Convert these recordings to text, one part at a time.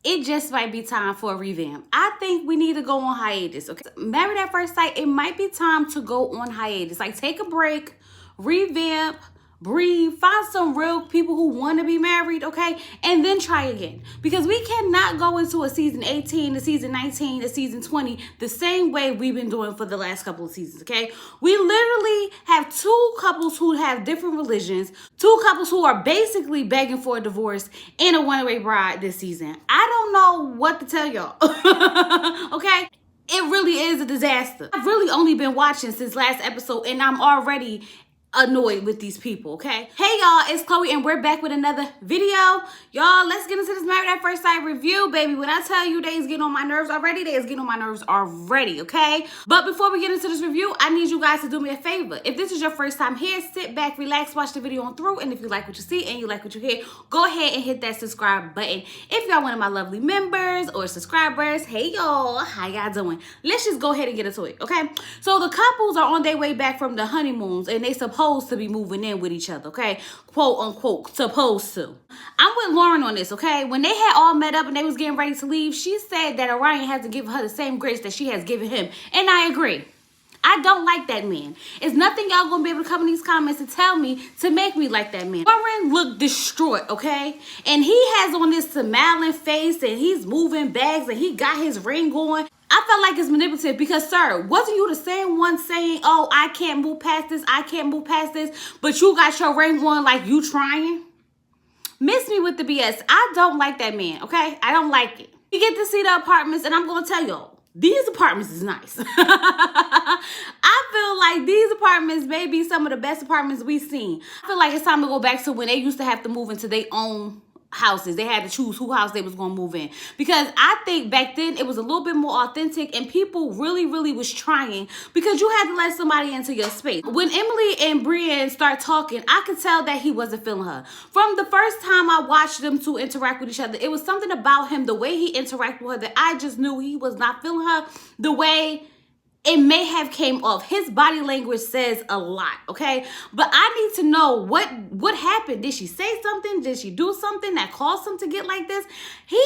it just might be time for a revamp. I think we need to go on hiatus, okay? Married at First Sight, it might be time to go on hiatus. Like, take a break, revamp, breathe, find some real people who want to be married, okay? And then try again. Because we cannot go into a season 18, a season 19, a season 20 the same way we've been doing for the last couple of seasons, okay? We literally have two couples who have different religions, two couples who are basically begging for a divorce, and a one-way bride this season. I don't know what to tell y'all, okay? It really is a disaster. I've really only been watching since last episode, and I'm already annoyed with these people, okay? Hey y'all, it's Chloe and we're back with another video. Y'all, let's get into this Married at First Sight review, baby. When I tell you they is getting on my nerves already, they is getting on my nerves already, okay? But before we get into this review, I need you guys to do me a favor. If this is your first time here, sit back, relax, watch the video on through, and if you like what you see and you like what you hear, go ahead and hit that subscribe button. If y'all one of my lovely members or subscribers, hey y'all, how y'all doing? Let's just go ahead and get into it, okay? So the couples are on their way back from the honeymoons and they supposed to be moving in with each other, okay? Quote unquote, supposed to. I'm with Lauren on this, okay? When they had all met up and they was getting ready to leave, she said that Orion had to give her the same grace that she has given him. And I agree. I don't like that man. It's nothing y'all gonna be able to come in these comments and tell me to make me like that man. Lauren looked distraught, okay? And he has on this smiling face and he's moving bags and he got his ring on. I felt like it's manipulative because, sir, wasn't you the same one saying, oh, I can't move past this, I can't move past this, but you got your ring on like you trying? Miss me with the BS. I don't like that man, okay? I don't like it. You get to see the apartments, and I'm going to tell y'all, these apartments is nice. I feel like these apartments may be some of the best apartments we've seen. I feel like it's time to go back to when they used to have to move into their own houses. They had to choose who house they was going to move in, because I think back then it was a little bit more authentic and people really was trying, because you had to let somebody into your space. When Emily and Brienne start talking, I could tell that he wasn't feeling her. From the first time I watched them two interact with each other, it was something about him, the way he interacted with her, that I just knew he was not feeling her the way it may have came off. His body language says a lot, okay? But I need to know what happened. Did she say something? Did she do something that caused him to get like this? He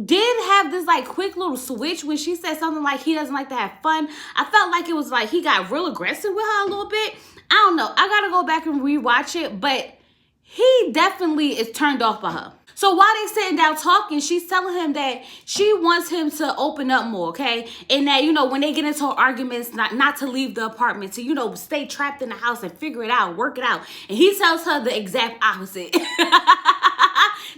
did have this like quick little switch when she said something like he doesn't like to have fun. I felt like it was like he got real aggressive with her a little bit. I don't know. I gotta go back and rewatch it, but he definitely is turned off by her. So while they sitting down talking, she's telling him that she wants him to open up more, okay? And that, you know, when they get into arguments, not to leave the apartment, to, you know, stay trapped in the house and figure it out, work it out. And he tells her the exact opposite.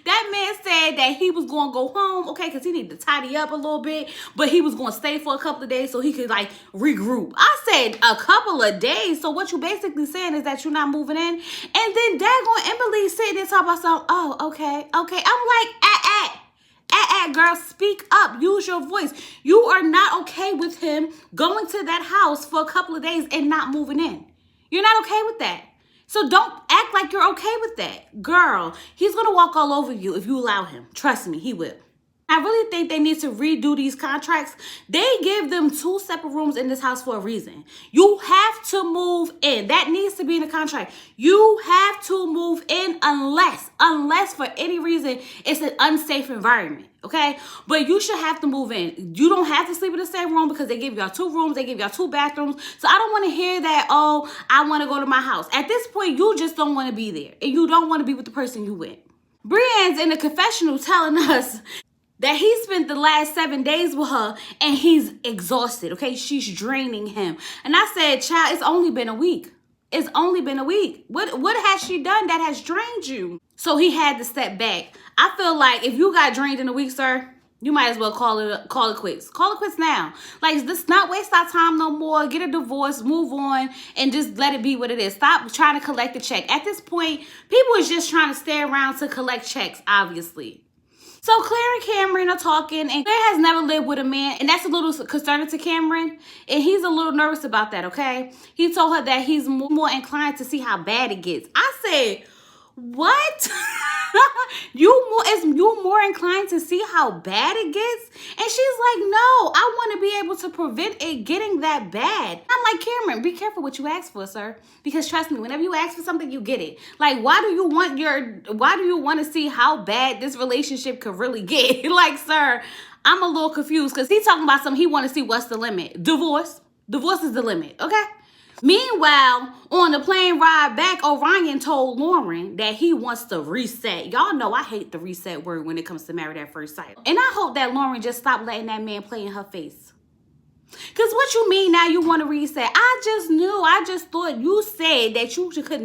That man said that he was going to go home, okay, because he needed to tidy up a little bit, but he was going to stay for a couple of days so he could, like, regroup. I said a couple of days, so what you basically saying is that you're not moving in? And then daggone Emily sitting there talking about something, oh, okay. I'm like, girl, speak up, use your voice. You are not okay with him going to that house for a couple of days and not moving in. You're not okay with that. So don't act like you're okay with that. Girl, he's going to walk all over you if you allow him. Trust me, he will. I really think they need to redo these contracts. They give them 2 separate rooms in this house for a reason. You have to move in. That needs to be in the contract. You have to move in unless for any reason it's an unsafe environment, okay? But you should have to move in. You don't have to sleep in the same room because they give y'all 2 rooms. They give y'all 2 bathrooms. So I don't want to hear that, oh, I want to go to my house. At this point, you just don't want to be there. And you don't want to be with the person you with. Brienne's in the confessional telling us that he spent the last 7 days with her and he's exhausted, okay? She's draining him. And I said, child, it's only been a week. It's only been a week. What has she done that has drained you? So he had to step back. I feel like if you got drained in a week, sir, you might as well call it quits. Call it quits now. Like, let's not waste our time no more. Get a divorce, move on, and just let it be what it is. Stop trying to collect the check. At this point, people is just trying to stay around to collect checks, obviously. So Claire and Cameron are talking, and Claire has never lived with a man, and that's a little concerning to Cameron, and he's a little nervous about that, okay? He told her that he's more inclined to see how bad it gets. I said, what? you more inclined to see how bad it gets? And she's like, no, I want to be able to prevent it getting that bad. I'm like, Cameron, be careful what you ask for, sir. Because trust me, whenever you ask for something, you get it. Like, why do you want to see how bad this relationship could really get? Like, sir, I'm a little confused because he's talking about something he want to see what's the limit. Divorce. Divorce is the limit, okay? Meanwhile, on the plane ride back, Orion told Lauren that he wants to reset. Y'all know I hate the reset word when it comes to Married at First Sight. And I hope that Lauren just stopped letting that man play in her face. Because what you mean now you want to reset? I just thought you said that you could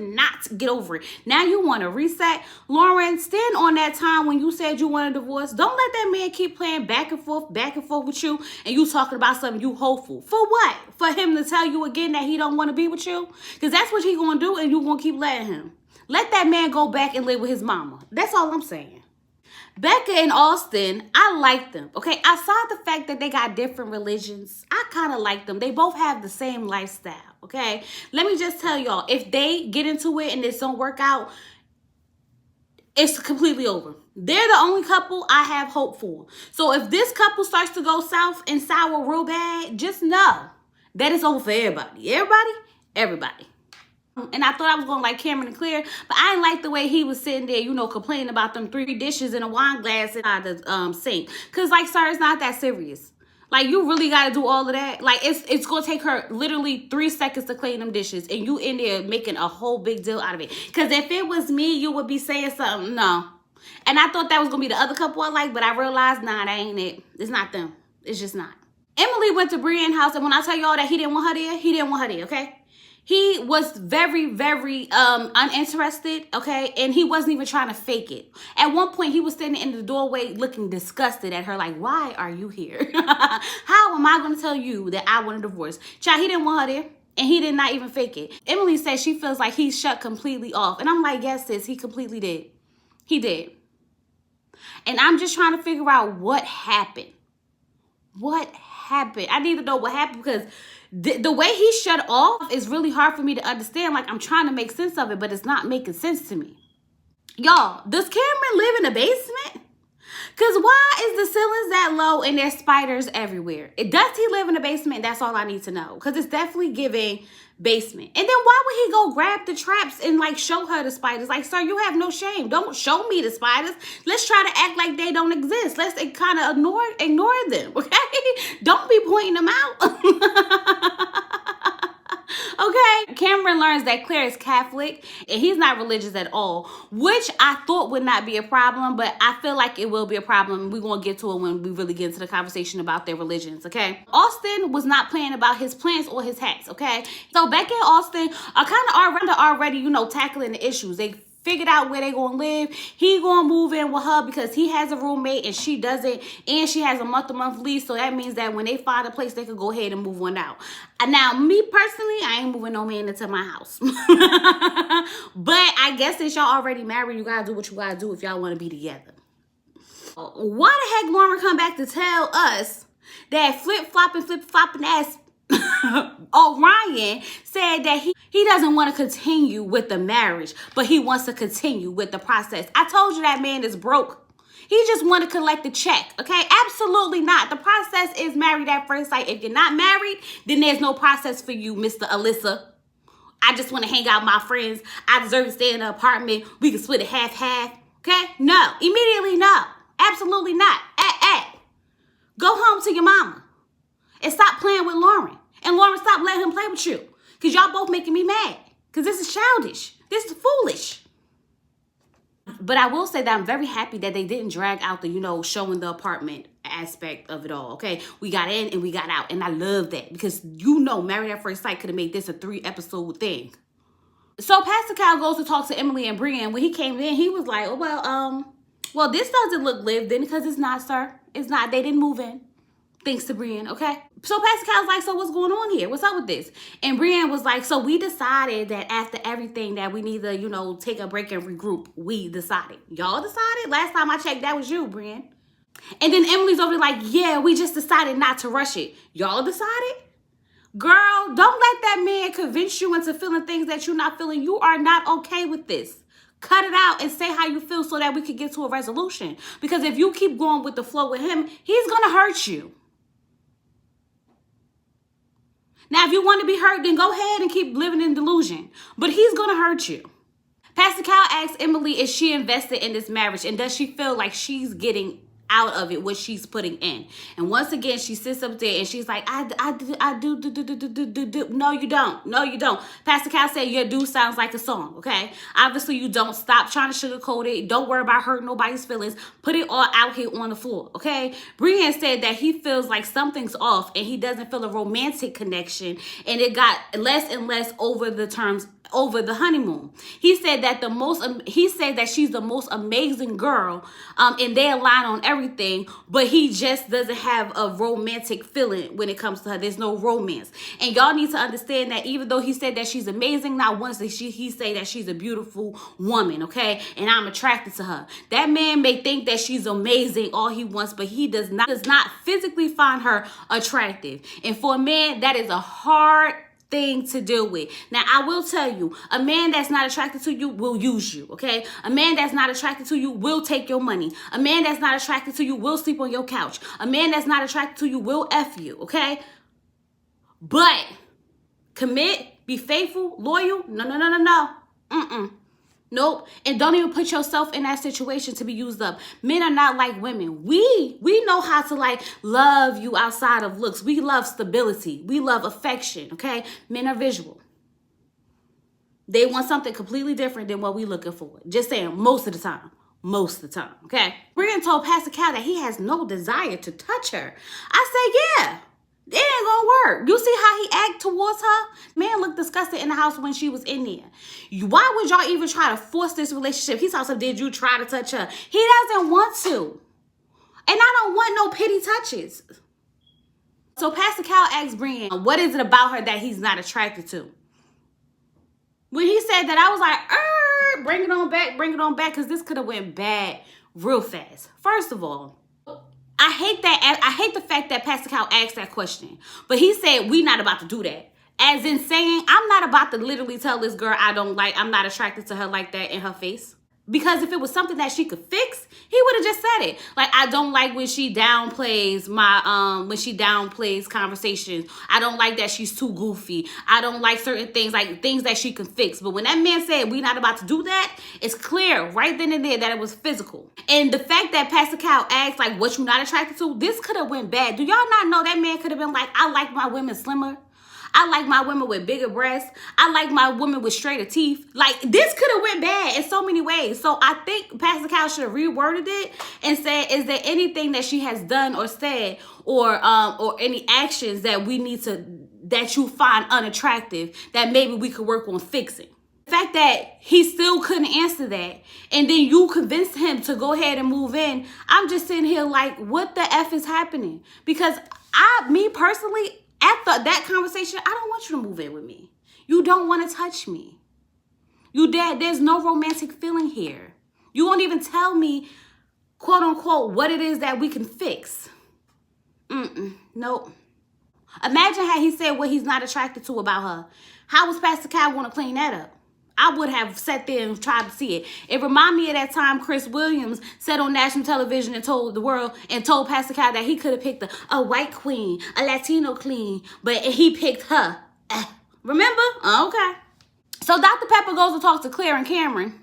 not get over it. Now you want to reset? Lauren, stand on that time when you said you want a divorce. Don't let that man keep playing back and forth with you, and you talking about something you hopeful. For what? For him to tell you again that he don't want to be with you? Because that's what he going to do, and you going to keep letting him. Let that man go back and live with his mama. That's all I'm saying. Becca and Austin, I like them, okay? Outside the fact that they got different religions, I kind of like them. They both have the same lifestyle, okay? Let me just tell y'all, if they get into it and this don't work out, it's completely over. They're the only couple I have hope for. So if this couple starts to go south and sour real bad, just know that it's over for everybody. Everybody. And I thought I was going to like Cameron and Claire, but I didn't like the way he was sitting there, complaining about them 3 dishes and a wine glass inside the sink. Because, like, sir, it's not that serious. Like, you really got to do all of that? Like, it's going to take her literally 3 seconds to clean them dishes, and you in there making a whole big deal out of it. Because if it was me, you would be saying something. No. And I thought that was going to be the other couple I like, but I realized, nah, that ain't it. It's not them. It's just not. Emily went to Brienne's house, and when I tell y'all that he didn't want her there, he didn't want her there, okay? He was very, very uninterested, okay? And he wasn't even trying to fake it. At one point, he was standing in the doorway looking disgusted at her, like, why are you here? How am I going to tell you that I want a divorce? Child, he didn't want her there, and he did not even fake it. Emily said she feels like he shut completely off. And I'm like, yes, sis, he completely did. He did. And I'm just trying to figure out what happened. What happened? I need to know what happened because the way he shut off is really hard for me to understand. Like, I'm trying to make sense of it, but it's not making sense to me. Y'all, does Cameron live in a basement? Because why is the ceilings that low and there's spiders everywhere? Does he live in a basement? That's all I need to know. Because it's definitely giving basement. And then why would he go grab the traps and, like, show her the spiders? Like, sir, you have no shame. Don't show me the spiders. Let's try to act like they don't exist. Let's kind of ignore them, okay? Don't be pointing them out. Okay, Cameron learns that Claire is Catholic and he's not religious at all, which I thought would not be a problem, but I feel like it will be a problem. We're going to get to it when we really get into the conversation about their religions, okay? Austin was not playing about his plants or his hats, okay? So Becca and Austin are kind of already, tackling the issues. They figured out where they gonna live. He gonna move in with her because he has a roommate and she doesn't, and she has a month-to-month lease. So that means that when they find a place, they could go ahead and move one out. Now, me personally, I ain't moving no man into my house. But I guess since y'all already married, you gotta do what you gotta do if y'all want to be together. Why the heck Lauren come back to tell us that flip-flopping ass Orion said that he doesn't want to continue with the marriage, but he wants to continue with the process? I told you that man is broke. He just want to collect the check, okay? Absolutely not. The process is married at first sight. If you're not married, then there's no process for you, Mr. Alyssa. I just want to hang out with my friends. I deserve to stay in an apartment. We can split it half-half, okay? No. Immediately, no. Absolutely not. Go home to your mama. And stop playing with Lauren. And Lauren, stop letting him play with you. Because y'all both making me mad. Because this is childish. This is foolish. But I will say that I'm very happy that they didn't drag out the, showing the apartment aspect of it all, okay? We got in and we got out. And I love that. Because, Married at First Sight could have made this a 3-episode thing. So Pastor Cal goes to talk to Emily and Brienne. When he came in, he was like, well, this doesn't look lived in because it's not, sir. It's not. They didn't move in. Thanks to Brienne, okay? So Pastor Cal's like, so what's going on here? What's up with this? And Brienne was like, so we decided that after everything that we need to, take a break and regroup. We decided. Y'all decided? Last time I checked, that was you, Brienne. And then Emily's over there like, yeah, we just decided not to rush it. Y'all decided? Girl, don't let that man convince you into feeling things that you're not feeling. You are not okay with this. Cut it out and say how you feel so that we could get to a resolution. Because if you keep going with the flow with him, he's going to hurt you. Now, if you want to be hurt, then go ahead and keep living in delusion. But he's going to hurt you. Pastor Cal asks Emily, is she invested in this marriage? And does she feel like she's getting out of it what she's putting in? And once again, she sits up there and she's like, I do. No, you don't. No, you don't. Pastor Cal said your do sounds like a song, okay? Obviously, you don't. Stop trying to sugarcoat it. Don't worry about hurting nobody's feelings. Put it all out here on the floor, okay? Brian said that he feels like something's off and he doesn't feel a romantic connection, and it got less and less over the honeymoon. He said that she's the most amazing girl, and they align on everything, but he just doesn't have a romantic feeling when it comes to her. There's no romance. And y'all need to understand that even though he said that she's amazing, not once did he say that she's a beautiful woman, okay? And I'm attracted to her. That man may think that she's amazing all he wants, but he does not physically find her attractive. And for a man, that is a hard thing to deal with. Now, I will tell you, a man that's not attracted to you will use you, okay? A man that's not attracted to you will take your money. A man that's not attracted to you will sleep on your couch. A man that's not attracted to you will F you, okay? But commit, be faithful, loyal, no. Nope. And don't even put yourself in that situation to be used up. Men are not like women. We know how to like love you outside of looks. We love stability. We love affection. Okay. Men are visual. They want something completely different than what we looking for. Just saying, most of the time. Most of the time. Okay. Brian told Pastor Cal that he has no desire to touch her. I say, yeah. It ain't gonna work. You see how he act towards her? Man looked disgusted in the house when she was in there. Why would y'all even try to force this relationship? He said, did you try to touch her? He doesn't want to. And I don't want no pity touches. So Pastor Cal asked Brian, what is it about her that he's not attracted to? When he said that, I was like, bring it on back, because this could have went bad real fast. First of all, I hate the fact that Pastor Cal asked that question. But he said, we not about to do that. As in saying, I'm not about to literally tell this girl I'm not attracted to her like that in her face. Because if it was something that she could fix, he would have just said it. Like, I don't like when she downplays conversations. I don't like that she's too goofy. I don't like certain things, like things that she can fix. But when that man said, we not about to do that, it's clear right then and there that it was physical. And the fact that Pastor Cal asked, like, what you not attracted to, this could have went bad. Do y'all not know that man could have been like, I like my women slimmer. I like my women with bigger breasts. I like my women with straighter teeth. Like, this could have went bad in so many ways. So I think Pastor Cal should have reworded it and said, is there anything that she has done or said or any actions that that you find unattractive that maybe we could work on fixing? The fact that he still couldn't answer that, and then you convinced him to go ahead and move in, I'm just sitting here like, what the F is happening? Because me personally, after that conversation, I don't want you to move in with me. You don't want to touch me. There's no romantic feeling here. You won't even tell me, quote unquote, what it is that we can fix. Nope. Imagine how he said what he's not attracted to about her. How was Pastor Cal going to clean that up? I would have sat there and tried to see it. It reminded me of that time Chris Williams sat on national television and told the world and told Pastor Cal that he could have picked a white queen, a Latino queen, but he picked her. Remember? Okay. So Dr. Pepper goes to talk to Claire and Cameron,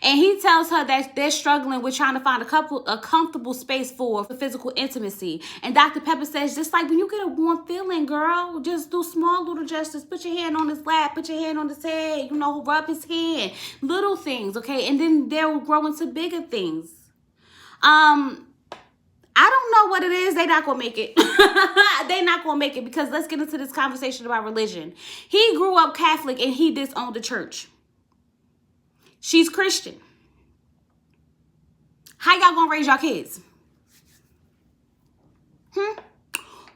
and he tells her that they're struggling with trying to find a comfortable space for physical intimacy. And Dr. Pepper says, just like when you get a warm feeling, girl, just do small little gestures. Put your hand on his lap, put your hand on his head, rub his hand. Little things, okay? And then they'll grow into bigger things. I don't know what it is. They're not going to make it. They're not going to make it, because let's get into this conversation about religion. He grew up Catholic and he disowned the church. She's Christian. How y'all gonna raise y'all kids?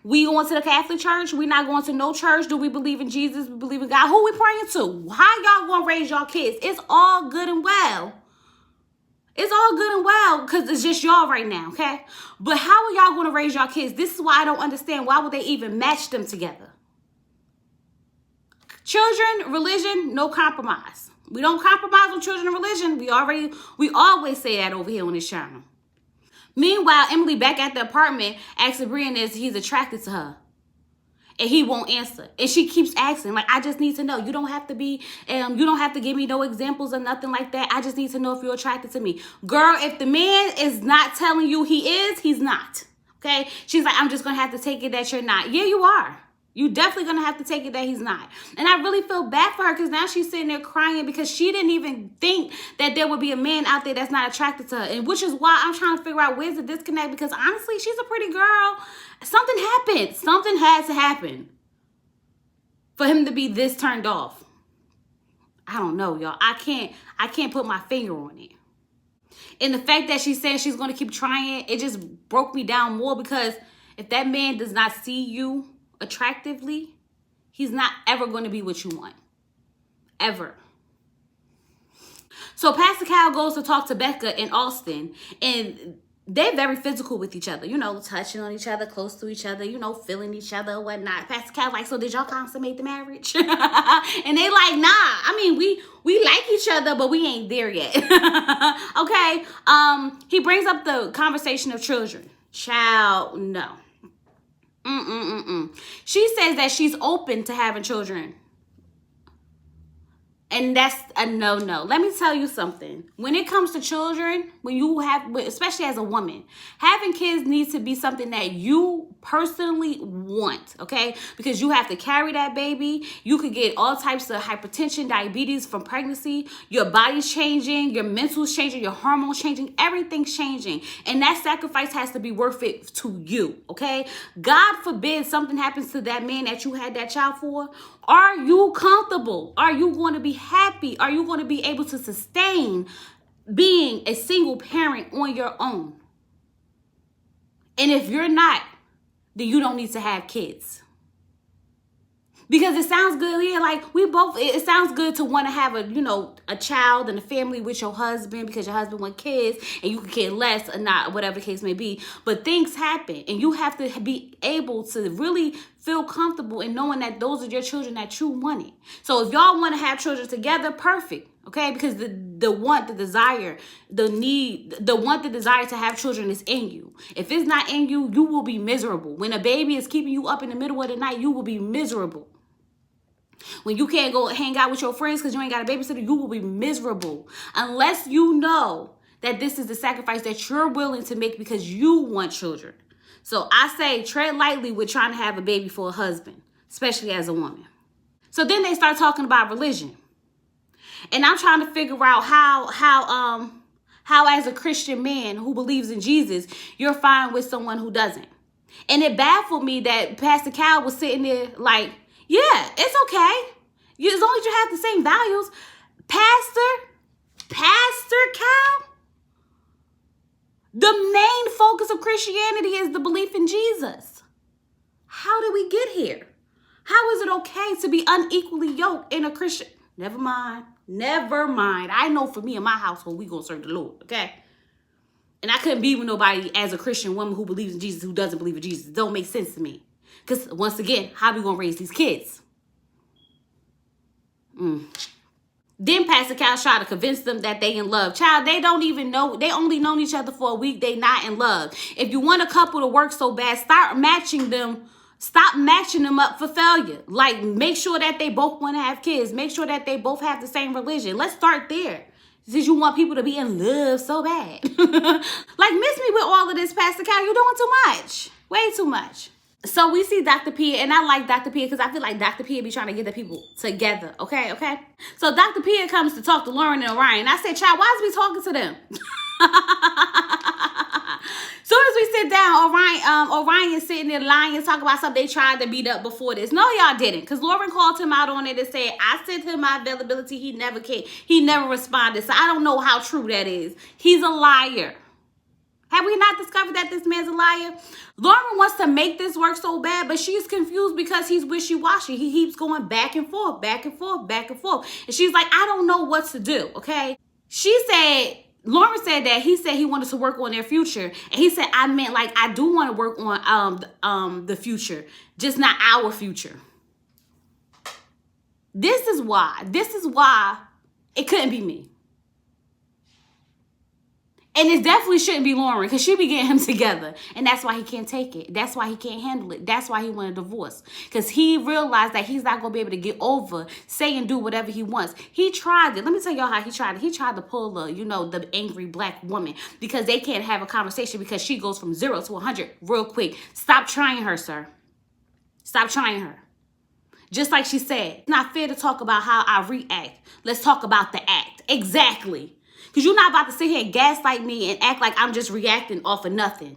We going to the Catholic church? We not going to no church? Do we believe in Jesus? We believe in God? Who we praying to? How y'all gonna raise y'all kids? It's all good and well. It's all good and well because it's just y'all right now, okay? But how are y'all gonna raise y'all kids? This is why I don't understand. Why would they even match them together? Children, religion, no compromise. We don't compromise on children and religion. We always say that over here on this channel. Meanwhile, Emily back at the apartment asking Brian if he's attracted to her. And he won't answer. And she keeps asking, like, I just need to know. You don't have to give me no examples or nothing like that. I just need to know if you're attracted to me. Girl, if the man is not telling you he is, he's not. Okay? She's like, I'm just going to have to take it that you're not. Yeah, you are. You definitely going to have to take it that he's not. And I really feel bad for her because now she's sitting there crying because she didn't even think that there would be a man out there that's not attracted to her. And which is why I'm trying to figure out where's the disconnect, because honestly, she's a pretty girl. Something happened. Something had to happen for him to be this turned off. I don't know, y'all. I can't put my finger on it. And the fact that she said she's going to keep trying, it just broke me down more, because if that man does not see you attractively, he's not ever going to be what you want. Ever. So Pastor Cal goes to talk to Becca in Austin, and they're very physical with each other, you know, touching on each other, close to each other, you know, feeling each other, whatnot. Pastor Cal like, so did y'all consummate the marriage? And they like, nah. I mean, we like each other, but we ain't there yet. Okay. He brings up the conversation of children. Child, no. She says that she's open to having children. And that's a no-no. Let me tell you something. When it comes to children, when you have, especially as a woman, having kids needs to be something that you personally want, okay? Because you have to carry that baby. You could get all types of hypertension, diabetes from pregnancy. Your body's changing. Your mental's changing. Your hormones changing. Everything's changing. And that sacrifice has to be worth it to you, okay? God forbid something happens to that man that you had that child for. Are you comfortable? Are you going to be happy? Are you going to be able to sustain being a single parent on your own? And if you're not, then you don't need to have kids. Because it sounds good here, like it sounds good to want to have a child and a family with your husband because your husband wants kids and you can care less or not, whatever the case may be. But things happen and you have to be able to really feel comfortable in knowing that those are your children that you wanted. So if y'all want to have children together, perfect. Okay, because the want, the desire, the need, the want, the desire to have children is in you. If it's not in you, you will be miserable. When a baby is keeping you up in the middle of the night, you will be miserable. When you can't go hang out with your friends because you ain't got a babysitter, you will be miserable. Unless you know that this is the sacrifice that you're willing to make because you want children. So I say tread lightly with trying to have a baby for a husband, especially as a woman. So then they start talking about religion. And I'm trying to figure out how as a Christian man who believes in Jesus, you're fine with someone who doesn't. And it baffled me that Pastor Cal was sitting there like, yeah, it's okay. As long as you have the same values. Pastor Cal, the main focus of Christianity is the belief in Jesus. How did we get here? How is it okay to be unequally yoked in a Christian? Never mind. I know for me in my household, we gonna serve the Lord, okay? And I couldn't be with nobody as a Christian woman who believes in Jesus, who doesn't believe in Jesus. It don't make sense to me. Because once again, how we gonna raise these kids? Then Pastor Cal tried to convince them that they in love. Child, they don't even know. They only known each other for a week. They not in love. If you want a couple to work so bad, start matching them. Stop matching them up for failure. Like, make sure that they both want to have kids. Make sure that they both have the same religion. Let's start there. Since you want people to be in love so bad. Like, miss me with all of this, Pastor Cal. You're doing too much. Way too much. So we see Dr. Pia, and I like Dr. Pia because I feel like Dr. Pia be trying to get the people together, okay? So Dr. Pia comes to talk to Lauren and Orion. I said, child, why is we talking to them? Soon as we sit down, Orion is sitting there lying and talking about something they tried to beat up before this. No, y'all didn't, because Lauren called him out on it and said, I sent him my availability. He never came. He never responded. So I don't know how true that is. He's a liar. Have we not discovered that this man's a liar? Lauren wants to make this work so bad, but she's confused because he's wishy-washy. He keeps going back and forth, back and forth, back and forth. And she's like, I don't know what to do, okay? Lauren said that he said he wanted to work on their future. And he said, I meant like, I do want to work on the future, just not our future. This is why It couldn't be me. And it definitely shouldn't be Lauren, because she be getting him together. And that's why he can't take it. That's why he can't handle it. That's why he wanted a divorce. Because he realized that he's not going to be able to get over, say and do whatever he wants. He tried it. Let me tell y'all how he tried it. He tried to pull the angry black woman, because they can't have a conversation because she goes from 0 to 100 real quick. Stop trying her, sir. Stop trying her. Just like she said, it's not fair to talk about how I react. Let's talk about the act. Exactly. Because you're not about to sit here and gaslight me and act like I'm just reacting off of nothing.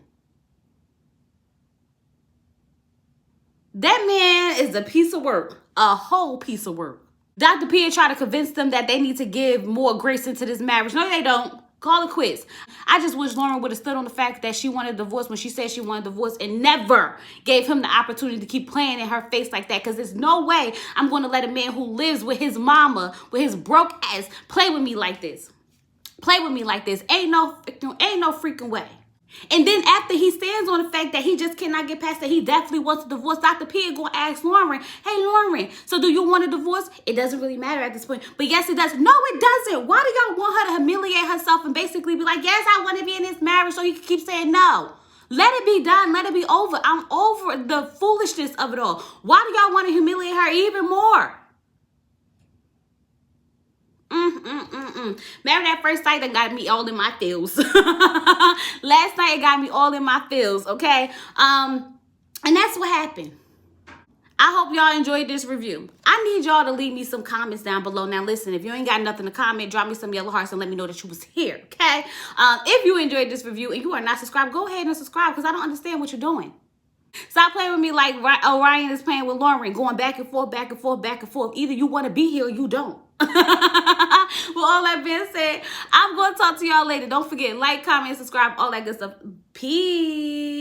That man is a piece of work. A whole piece of work. Dr. P tried to convince them that they need to give more grace into this marriage. No, they don't. Call it quits. I just wish Lauren would have stood on the fact that she wanted a divorce when she said she wanted a divorce, and never gave him the opportunity to keep playing in her face like that. Because there's no way I'm going to let a man who lives with his mama, with his broke ass, play with me like this. Play with me like this. Ain't no freaking way. And then after he stands on the fact that he just cannot get past that he definitely wants a divorce, Dr. P is going to ask Lauren, hey, Lauren, so do you want a divorce? It doesn't really matter at this point. But yes, it does. No, it doesn't. Why do y'all want her to humiliate herself and basically be like, yes, I want to be in this marriage, so he can keep saying no? Let it be done. Let it be over. I'm over the foolishness of it all. Why do y'all want to humiliate her even more? Married at first sight, that got me all in my feels. Last night, it got me all in my feels, okay? And that's what happened. I hope y'all enjoyed this review. I need y'all to leave me some comments down below. Now, listen, if you ain't got nothing to comment, drop me some yellow hearts and let me know that you was here, okay? If you enjoyed this review and you are not subscribed, go ahead and subscribe, because I don't understand what you're doing. Stop playing with me like Orion is playing with Lauren, going back and forth, back and forth, back and forth. Either you want to be here or you don't. With all that being said, I'm going to talk to y'all later. Don't forget, like, comment, subscribe, all that good stuff. Peace.